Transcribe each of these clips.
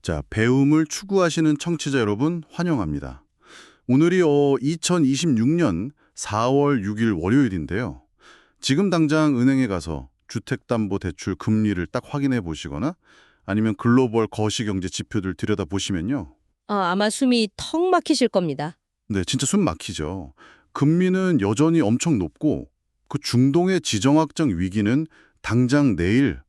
자, 배움을 추구하시는 청취자 여러분 환영합니다. 오늘이 2026년 4월 6일 월요일인데요. 지금 당장 은행에 가서 주택담보대출 금리를 딱 확인해 보시거나 아니면 글로벌 거시경제 지표들 들여다보시면요. 아마 숨이 턱 막히실 겁니다. 네, 진짜 숨 막히죠. 금리는 여전히 엄청 높고 그 중동의 지정학적 위기는 당장 내일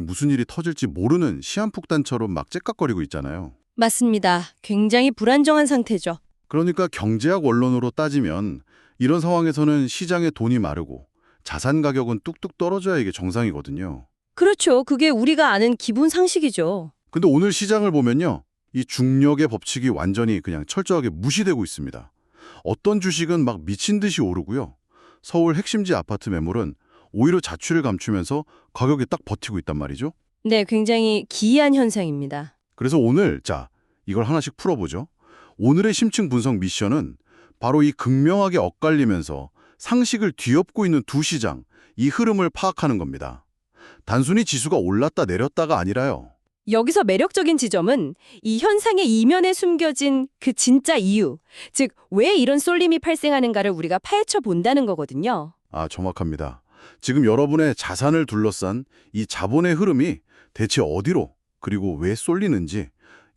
무슨 일이 터질지 모르는 시한폭탄처럼 막 째깍거리고 있잖아요. 맞습니다. 굉장히 불안정한 상태죠. 그러니까 경제학 원론으로 따지면 이런 상황에서는 시장에 돈이 마르고 자산 가격은 뚝뚝 떨어져야 이게 정상이거든요. 그렇죠. 그게 우리가 아는 기본 상식이죠. 근데 오늘 시장을 보면요. 이 중력의 법칙이 완전히 그냥 철저하게 무시되고 있습니다. 어떤 주식은 막 미친 듯이 오르고요. 서울 핵심지 아파트 매물은 오히려 자취를 감추면서 가격이 딱 버티고 있단 말이죠. 네, 굉장히 기이한 현상입니다. 그래서 오늘 이걸 하나씩 풀어보죠. 오늘의 심층 분석 미션은 바로 이 극명하게 엇갈리면서 상식을 뒤엎고 있는 두 시장, 이 흐름을 파악하는 겁니다. 단순히 지수가 올랐다 내렸다가 아니라요. 여기서 매력적인 지점은 이 현상의 이면에 숨겨진 그 진짜 이유, 즉 왜 이런 쏠림이 발생하는가를 우리가 파헤쳐 본다는 거거든요. 아, 정확합니다. 지금 여러분의 자산을 둘러싼 이 자본의 흐름이 대체 어디로 그리고 왜 쏠리는지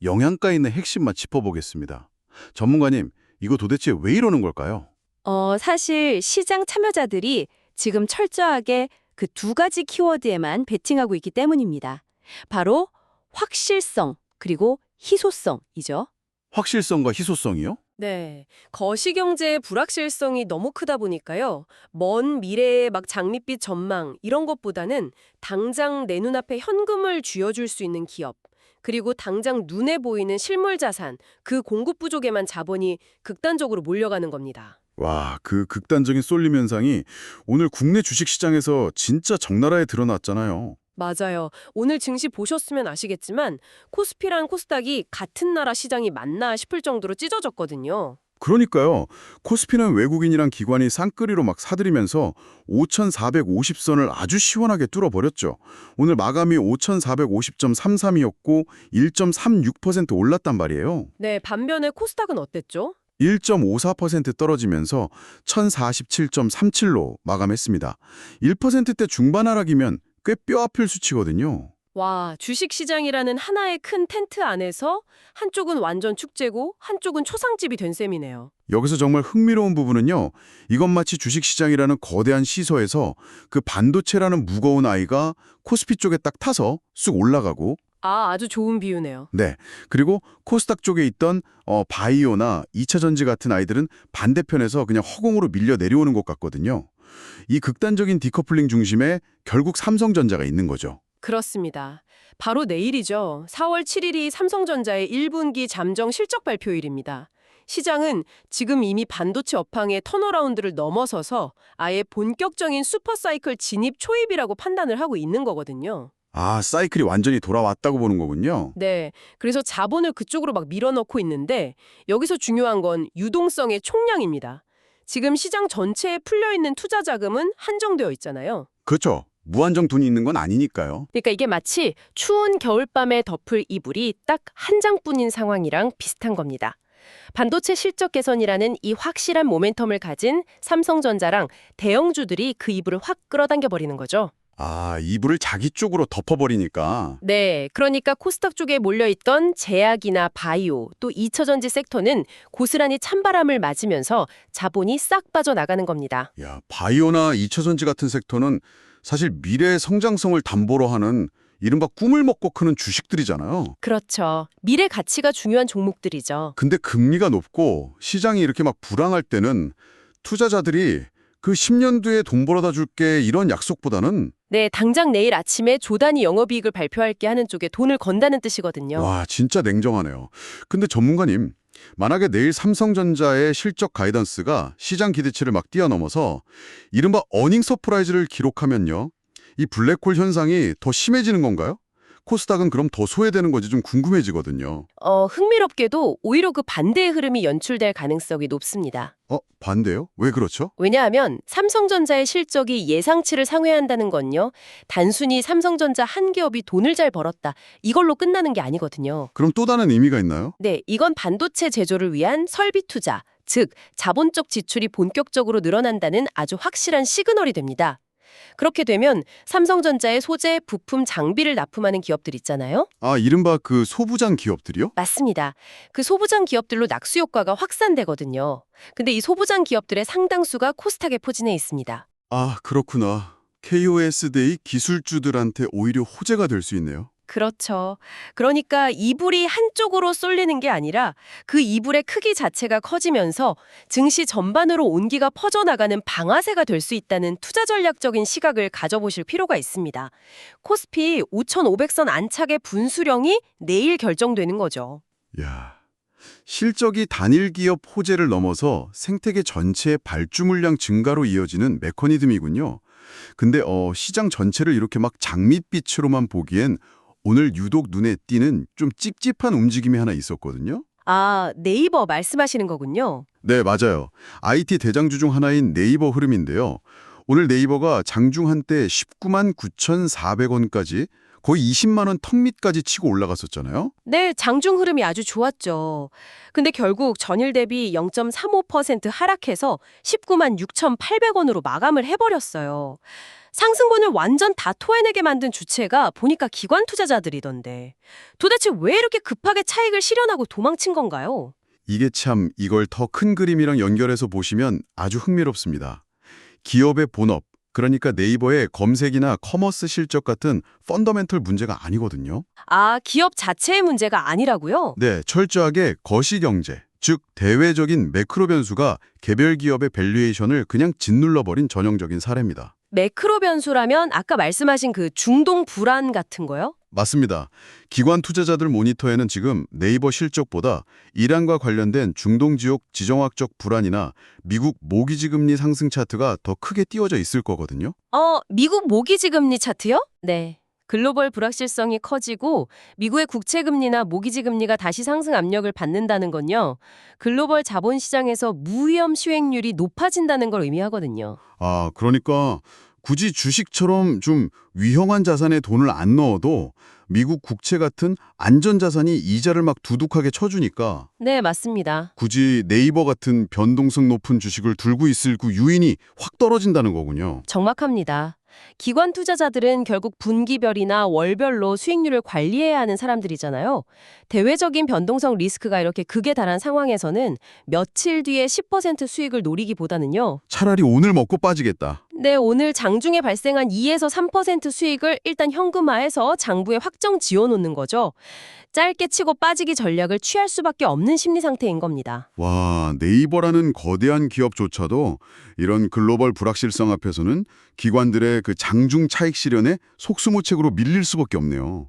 영양가 있는 핵심만 짚어보겠습니다. 전문가님, 이거 도대체 왜 이러는 걸까요? 사실 시장 참여자들이 지금 철저하게 그 두 가지 키워드에만 베팅하고 있기 때문입니다. 바로 확실성 그리고 희소성이죠. 확실성과 희소성이요? 네. 거시경제의 불확실성이 너무 크다 보니까요. 먼 미래의 막 장밋빛 전망 이런 것보다는 당장 내 눈앞에 현금을 쥐어줄 수 있는 기업, 그리고 당장 눈에 보이는 실물 자산, 그 공급 부족에만 자본이 극단적으로 몰려가는 겁니다. 와, 그 극단적인 쏠림 현상이 오늘 국내 주식시장에서 진짜 적나라하게 드러났잖아요. 맞아요. 오늘 증시 보셨으면 아시겠지만 코스피랑 코스닥이 같은 나라 시장이 맞나 싶을 정도로 찢어졌거든요. 그러니까요. 코스피는 외국인이랑 기관이 쌍끌이로 막 사들이면서 5,450선을 아주 시원하게 뚫어버렸죠. 오늘 마감이 5,450.33이었고 1.36% 올랐단 말이에요. 네, 반면에 코스닥은 어땠죠? 1.54% 떨어지면서 1,047.37로 마감했습니다. 1%대 중반 하락이면 꽤 뼈아플 수치거든요. 와, 주식시장이라는 하나의 큰 텐트 안에서 한쪽은 완전 축제고 한쪽은 초상집이 된 셈이네요. 여기서 정말 흥미로운 부분은요. 이건 마치 주식시장이라는 거대한 시서에서 그 반도체라는 무거운 아이가 코스피 쪽에 딱 타서 쑥 올라가고 아주 좋은 비유네요. 네. 그리고 코스닥 쪽에 있던 바이오나 2차전지 같은 아이들은 반대편에서 그냥 허공으로 밀려 내려오는 것 같거든요. 이 극단적인 디커플링 중심에 결국 삼성전자가 있는 거죠. 그렇습니다. 바로 내일이죠. 4월 7일이 삼성전자의 1분기 잠정 실적 발표일입니다. 시장은 지금 이미 반도체 업황의 턴어라운드를 넘어서서 아예 본격적인 슈퍼사이클 진입 초입이라고 판단을 하고 있는 거거든요. 아, 사이클이 완전히 돌아왔다고 보는 거군요. 네, 그래서 자본을 그쪽으로 막 밀어넣고 있는데 여기서 중요한 건 유동성의 총량입니다. 지금 시장 전체에 풀려있는 투자 자금은 한정되어 있잖아요. 그렇죠. 무한정 돈이 있는 건 아니니까요. 그러니까 이게 마치 추운 겨울밤에 덮을 이불이 딱 한 장뿐인 상황이랑 비슷한 겁니다. 반도체 실적 개선이라는 이 확실한 모멘텀을 가진 삼성전자랑 대형주들이 그 이불을 확 끌어당겨 버리는 거죠. 아, 이불을 자기 쪽으로 덮어버리니까. 네, 그러니까 코스닥 쪽에 몰려있던 제약이나 바이오, 또 2차전지 섹터는 고스란히 찬바람을 맞으면서 자본이 싹 빠져나가는 겁니다. 야, 바이오나 2차전지 같은 섹터는 사실 미래의 성장성을 담보로 하는 이른바 꿈을 먹고 크는 주식들이잖아요. 그렇죠. 미래 가치가 중요한 종목들이죠. 근데 금리가 높고 시장이 이렇게 막 불황할 때는 투자자들이 그 10년 뒤에 돈 벌어다 줄게 이런 약속보다는 네, 당장 내일 아침에 조단위 영업이익을 발표할게 하는 쪽에 돈을 건다는 뜻이거든요. 와, 진짜 냉정하네요. 근데 전문가님, 만약에 내일 삼성전자의 실적 가이던스가 시장 기대치를 막 뛰어넘어서 이른바 어닝 서프라이즈를 기록하면요. 이 블랙홀 현상이 더 심해지는 건가요? 코스닥은 그럼 더 소외되는 건지 좀 궁금해지거든요. 흥미롭게도 오히려 그 반대의 흐름이 연출될 가능성이 높습니다. 반대요? 왜 그렇죠? 왜냐하면 삼성전자의 실적이 예상치를 상회한다는 건요. 단순히 삼성전자 한 기업이 돈을 잘 벌었다. 이걸로 끝나는 게 아니거든요. 그럼 또 다른 의미가 있나요? 네, 이건 반도체 제조를 위한 설비 투자, 즉 자본적 지출이 본격적으로 늘어난다는 아주 확실한 시그널이 됩니다. 그렇게 되면 삼성전자의 소재, 부품, 장비를 납품하는 기업들 있잖아요. 이른바 그 소부장 기업들이요? 맞습니다. 그 소부장 기업들로 낙수 효과가 확산되거든요. 근데 이 소부장 기업들의 상당수가 코스닥에 포진해 있습니다. 그렇구나. KOS대의 기술주들한테 오히려 호재가 될 수 있네요. 그렇죠. 그러니까 이불이 한쪽으로 쏠리는 게 아니라 그 이불의 크기 자체가 커지면서 증시 전반으로 온기가 퍼져나가는 방아쇠가 될 수 있다는 투자 전략적인 시각을 가져보실 필요가 있습니다. 코스피 5,500선 안착의 분수령이 내일 결정되는 거죠. 야, 실적이 단일 기업 호재를 넘어서 생태계 전체의 발주 물량 증가로 이어지는 메커니즘이군요. 근데 시장 전체를 이렇게 막 장밋빛으로만 보기엔 오늘 유독 눈에 띄는 좀 찝찝한 움직임이 하나 있었거든요. 네이버 말씀하시는 거군요. 네, 맞아요. IT 대장주 중 하나인 네이버 흐름인데요. 오늘 네이버가 장중 한때 19만 9,400원까지 거의 20만 원 턱 밑까지 치고 올라갔었잖아요. 네, 장중 흐름이 아주 좋았죠. 근데 결국 전일 대비 0.35% 하락해서 19만 6,800원으로 마감을 해버렸어요. 상승분을 완전 다 토해내게 만든 주체가 보니까 기관 투자자들이던데. 도대체 왜 이렇게 급하게 차익을 실현하고 도망친 건가요? 이게 참 이걸 더 큰 그림이랑 연결해서 보시면 아주 흥미롭습니다. 기업의 본업, 그러니까 네이버의 검색이나 커머스 실적 같은 펀더멘털 문제가 아니거든요. 기업 자체의 문제가 아니라고요? 네, 철저하게 거시경제, 즉 대외적인 매크로 변수가 개별 기업의 밸류에이션을 그냥 짓눌러버린 전형적인 사례입니다. 매크로 변수라면 아까 말씀하신 그 중동 불안 같은 거요? 맞습니다. 기관 투자자들 모니터에는 지금 네이버 실적보다 이란과 관련된 중동 지역 지정학적 불안이나 미국 모기지 금리 상승 차트가 더 크게 띄워져 있을 거거든요. 미국 모기지 금리 차트요? 네. 글로벌 불확실성이 커지고 미국의 국채 금리나 모기지 금리가 다시 상승 압력을 받는다는 건요. 글로벌 자본 시장에서 무위험 수익률이 높아진다는 걸 의미하거든요. 그러니까 굳이 주식처럼 좀 위험한 자산에 돈을 안 넣어도 미국 국채 같은 안전자산이 이자를 막 두둑하게 쳐주니까 네, 맞습니다. 굳이 네이버 같은 변동성 높은 주식을 들고 있을 그 유인이 확 떨어진다는 거군요. 정확합니다. 기관 투자자들은 결국 분기별이나 월별로 수익률을 관리해야 하는 사람들이잖아요. 대외적인 변동성 리스크가 이렇게 극에 달한 상황에서는 며칠 뒤에 10% 수익을 노리기보다는요. 차라리 오늘 먹고 빠지겠다. 네, 오늘 장중에 발생한 2에서 3% 수익을 일단 현금화해서 장부에 확정 지어놓는 거죠. 짧게 치고 빠지기 전략을 취할 수밖에 없는 심리 상태인 겁니다. 와, 네이버라는 거대한 기업조차도 이런 글로벌 불확실성 앞에서는 기관들의 그 장중 차익 실현에 속수무책으로 밀릴 수밖에 없네요.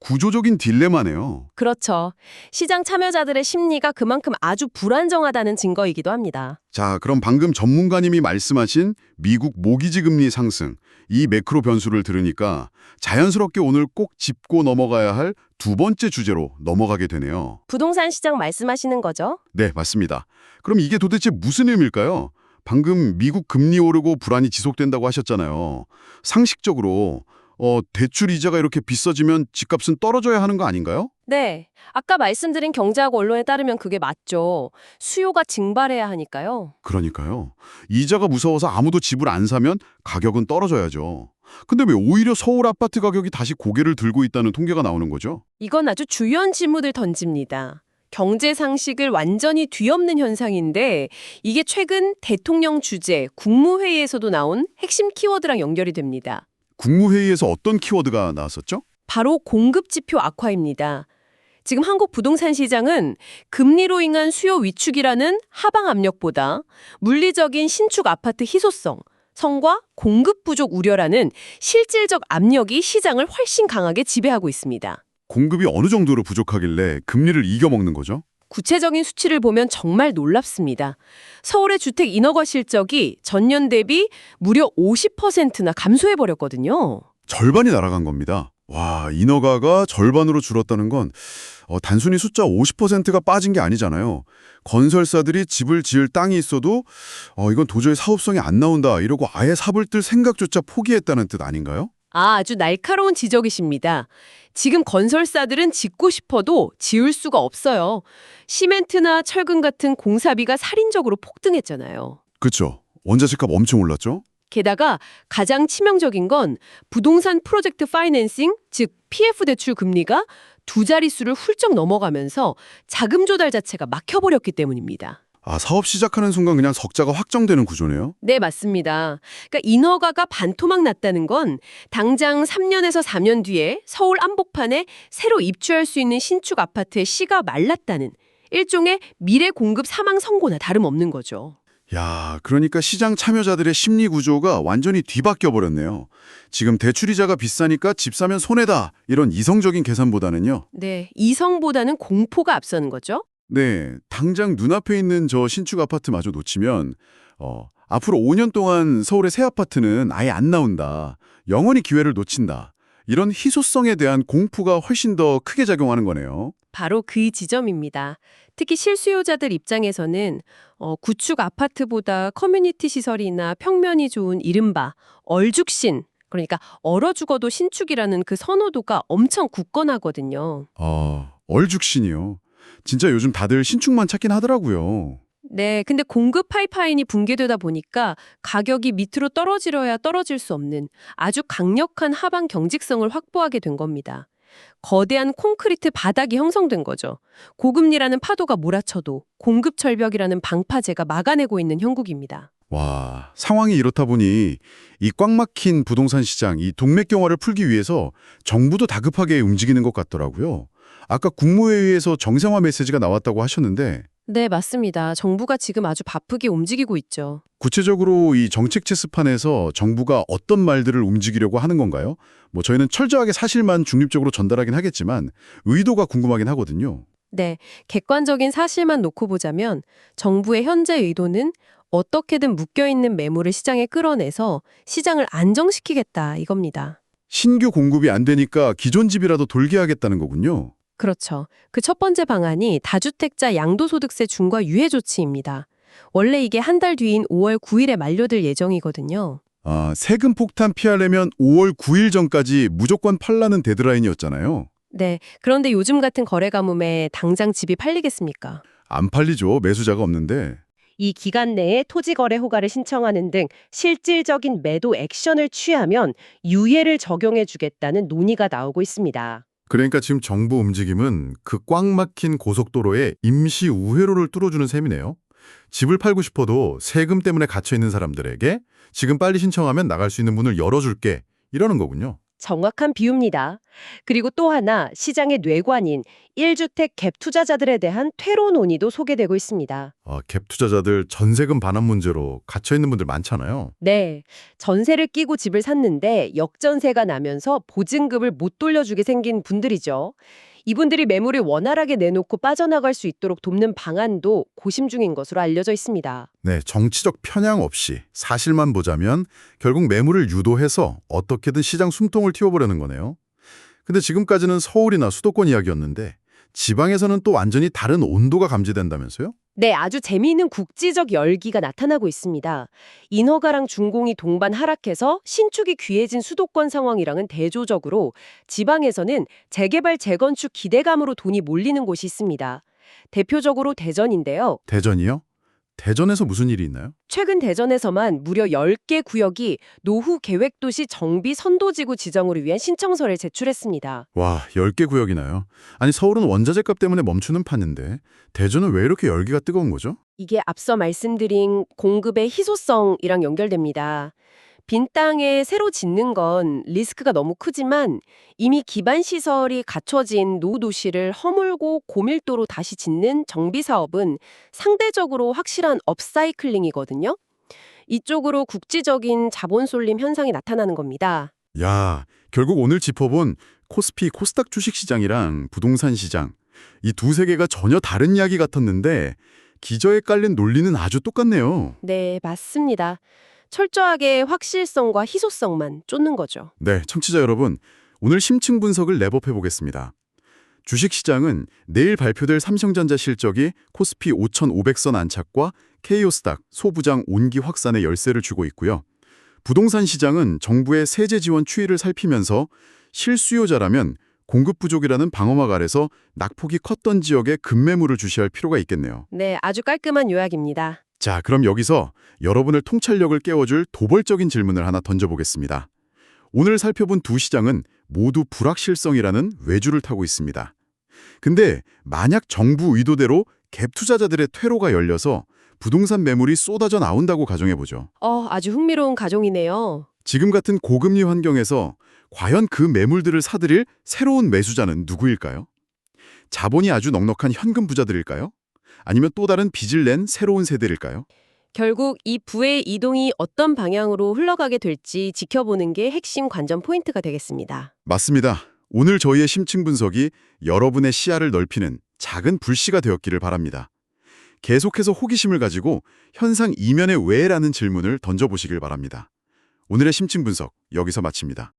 구조적인 딜레마네요. 그렇죠. 시장 참여자들의 심리가 그만큼 아주 불안정하다는 증거이기도 합니다. 자, 그럼 방금 전문가님이 말씀하신 미국 모기지 금리 상승, 이 매크로 변수를 들으니까 자연스럽게 오늘 꼭 짚고 넘어가야 할 두 번째 주제로 넘어가게 되네요. 부동산 시장 말씀하시는 거죠? 네, 맞습니다. 그럼 이게 도대체 무슨 의미일까요? 방금 미국 금리 오르고 불안이 지속된다고 하셨잖아요. 상식적으로 대출 이자가 이렇게 비싸지면 집값은 떨어져야 하는 거 아닌가요? 네. 아까 말씀드린 경제학 원론에 따르면 그게 맞죠. 수요가 증발해야 하니까요. 그러니까요. 이자가 무서워서 아무도 집을 안 사면 가격은 떨어져야죠. 근데 왜 오히려 서울 아파트 가격이 다시 고개를 들고 있다는 통계가 나오는 거죠? 이건 아주 중요한 질문을 던집니다. 경제 상식을 완전히 뒤엎는 현상인데 이게 최근 대통령 주재, 국무회의에서도 나온 핵심 키워드랑 연결이 됩니다. 국무회의에서 어떤 키워드가 나왔었죠? 바로 공급지표 악화입니다. 지금 한국 부동산 시장은 금리로 인한 수요 위축이라는 하방 압력보다 물리적인 신축 아파트 희소성, 성과 공급 부족 우려라는 실질적 압력이 시장을 훨씬 강하게 지배하고 있습니다. 공급이 어느 정도로 부족하길래 금리를 이겨먹는 거죠? 구체적인 수치를 보면 정말 놀랍습니다. 서울의 주택 인허가 실적이 전년 대비 무려 50%나 감소해버렸거든요. 절반이 날아간 겁니다. 와, 인허가가 절반으로 줄었다는 건 단순히 숫자 50%가 빠진 게 아니잖아요. 건설사들이 집을 지을 땅이 있어도 이건 도저히 사업성이 안 나온다 이러고 아예 삽을 뜰 생각조차 포기했다는 뜻 아닌가요? 아주 날카로운 지적이십니다. 지금 건설사들은 짓고 싶어도 지을 수가 없어요. 시멘트나 철근 같은 공사비가 살인적으로 폭등했잖아요. 그렇죠. 원자재값 엄청 올랐죠? 게다가 가장 치명적인 건 부동산 프로젝트 파이낸싱, 즉 PF 대출 금리가 두 자릿수를 훌쩍 넘어가면서 자금 조달 자체가 막혀버렸기 때문입니다. 아, 사업 시작하는 순간 그냥 적자가 확정되는 구조네요? 네, 맞습니다. 그러니까 인허가가 반토막 났다는 건 당장 3년에서 4년 뒤에 서울 한복판에 새로 입주할 수 있는 신축 아파트의 씨가 말랐다는 일종의 미래 공급 사망 선고나 다름없는 거죠. 야, 그러니까 시장 참여자들의 심리 구조가 완전히 뒤바뀌어 버렸네요. 지금 대출이자가 비싸니까 집 사면 손해다. 이런 이성적인 계산보다는요. 네, 이성보다는 공포가 앞서는 거죠. 네, 당장 눈앞에 있는 저 신축 아파트마저 놓치면 앞으로 5년 동안 서울의 새 아파트는 아예 안 나온다. 영원히 기회를 놓친다. 이런 희소성에 대한 공포가 훨씬 더 크게 작용하는 거네요. 바로 그 지점입니다. 특히 실수요자들 입장에서는 구축 아파트보다 커뮤니티 시설이나 평면이 좋은 이른바 얼죽신, 그러니까 얼어 죽어도 신축이라는 그 선호도가 엄청 굳건하거든요. 얼죽신이요. 진짜 요즘 다들 신축만 찾긴 하더라고요. 네, 근데 공급 파이프라인이 붕괴되다 보니까 가격이 밑으로 떨어지려야 떨어질 수 없는 아주 강력한 하방 경직성을 확보하게 된 겁니다. 거대한 콘크리트 바닥이 형성된 거죠. 고금리라는 파도가 몰아쳐도 공급 절벽이라는 방파제가 막아내고 있는 형국입니다. 와, 상황이 이렇다 보니 이 꽉 막힌 부동산 시장, 이 동맥경화를 풀기 위해서 정부도 다급하게 움직이는 것 같더라고요. 아까 국무회의에서 정상화 메시지가 나왔다고 하셨는데 네, 맞습니다. 정부가 지금 아주 바쁘게 움직이고 있죠. 구체적으로 이 정책 체스판에서 정부가 어떤 말들을 움직이려고 하는 건가요? 뭐 저희는 철저하게 사실만 중립적으로 전달하긴 하겠지만 의도가 궁금하긴 하거든요. 네, 객관적인 사실만 놓고 보자면 정부의 현재 의도는 어떻게든 묶여있는 매물을 시장에 끌어내서 시장을 안정시키겠다 이겁니다. 신규 공급이 안 되니까 기존 집이라도 돌게 하겠다는 거군요. 그렇죠. 그 첫 번째 방안이 다주택자 양도소득세 중과 유예 조치입니다. 원래 이게 한 달 뒤인 5월 9일에 만료될 예정이거든요. 아, 세금 폭탄 피하려면 5월 9일 전까지 무조건 팔라는 데드라인이었잖아요. 네, 그런데 요즘 같은 거래 가뭄에 당장 집이 팔리겠습니까? 안 팔리죠. 매수자가 없는데. 이 기간 내에 토지거래 허가를 신청하는 등 실질적인 매도 액션을 취하면 유예를 적용해 주겠다는 논의가 나오고 있습니다. 그러니까 지금 정부 움직임은 그 꽉 막힌 고속도로에 임시 우회로를 뚫어주는 셈이네요. 집을 팔고 싶어도 세금 때문에 갇혀있는 사람들에게 지금 빨리 신청하면 나갈 수 있는 문을 열어줄게. 이러는 거군요. 정확한 비유입니다. 그리고 또 하나 시장의 뇌관인 1주택 갭 투자자들에 대한 퇴로 논의도 소개되고 있습니다. 갭 투자자들 전세금 반환 문제로 갇혀있는 분들 많잖아요. 네, 전세를 끼고 집을 샀는데 역전세가 나면서 보증금을 못 돌려주게 생긴 분들이죠. 이분들이 매물을 원활하게 내놓고 빠져나갈 수 있도록 돕는 방안도 고심 중인 것으로 알려져 있습니다. 네, 정치적 편향 없이 사실만 보자면 결국 매물을 유도해서 어떻게든 시장 숨통을 틔워보려는 거네요. 근데 지금까지는 서울이나 수도권 이야기였는데 지방에서는 또 완전히 다른 온도가 감지된다면서요? 네, 아주 재미있는 국지적 열기가 나타나고 있습니다. 인허가랑 준공이 동반 하락해서 신축이 귀해진 수도권 상황이랑은 대조적으로 지방에서는 재개발, 재건축 기대감으로 돈이 몰리는 곳이 있습니다. 대표적으로 대전인데요. 대전이요? 대전에서 무슨 일이 있나요? 최근 대전에서만 무려 10개 구역이 노후 계획도시 정비 선도지구 지정을 위한 신청서를 제출했습니다. 와, 10개 구역이나요? 아니, 서울은 원자재값 때문에 멈추는 판인데 대전은 왜 이렇게 열기가 뜨거운 거죠? 이게 앞서 말씀드린 공급의 희소성이랑 연결됩니다. 빈 땅에 새로 짓는 건 리스크가 너무 크지만 이미 기반 시설이 갖춰진 노후도시를 허물고 고밀도로 다시 짓는 정비 사업은 상대적으로 확실한 업사이클링이거든요. 이쪽으로 국지적인 자본 쏠림 현상이 나타나는 겁니다. 야, 결국 오늘 짚어본 코스피 코스닥 주식시장이랑 부동산 시장 이 두 세계가 전혀 다른 이야기 같았는데 기저에 깔린 논리는 아주 똑같네요. 네, 맞습니다. 철저하게 확실성과 희소성만 쫓는 거죠. 네, 청취자 여러분, 오늘 심층 분석을 랩업해 보겠습니다. 주식시장은 내일 발표될 삼성전자 실적이 코스피 5,500선 안착과 K오스닥 소부장 온기 확산의 열쇠를 주고 있고요. 부동산 시장은 정부의 세제 지원 추이를 살피면서 실수요자라면 공급 부족이라는 방어막 아래서 낙폭이 컸던 지역에 급매물을 주시할 필요가 있겠네요. 네, 아주 깔끔한 요약입니다. 자, 그럼 여기서 여러분을 통찰력을 깨워줄 도벌적인 질문을 하나 던져보겠습니다. 오늘 살펴본 두 시장은 모두 불확실성이라는 외주를 타고 있습니다. 근데 만약 정부 의도대로 갭 투자자들의 퇴로가 열려서 부동산 매물이 쏟아져 나온다고 가정해보죠. 아주 흥미로운 가정이네요. 지금 같은 고금리 환경에서 과연 그 매물들을 사들일 새로운 매수자는 누구일까요? 자본이 아주 넉넉한 현금 부자들일까요? 아니면 또 다른 빚을 낸 새로운 세대일까요? 결국 이 부의 이동이 어떤 방향으로 흘러가게 될지 지켜보는 게 핵심 관전 포인트가 되겠습니다. 맞습니다. 오늘 저희의 심층 분석이 여러분의 시야를 넓히는 작은 불씨가 되었기를 바랍니다. 계속해서 호기심을 가지고 현상 이면의 왜라는 질문을 던져보시길 바랍니다. 오늘의 심층 분석 여기서 마칩니다.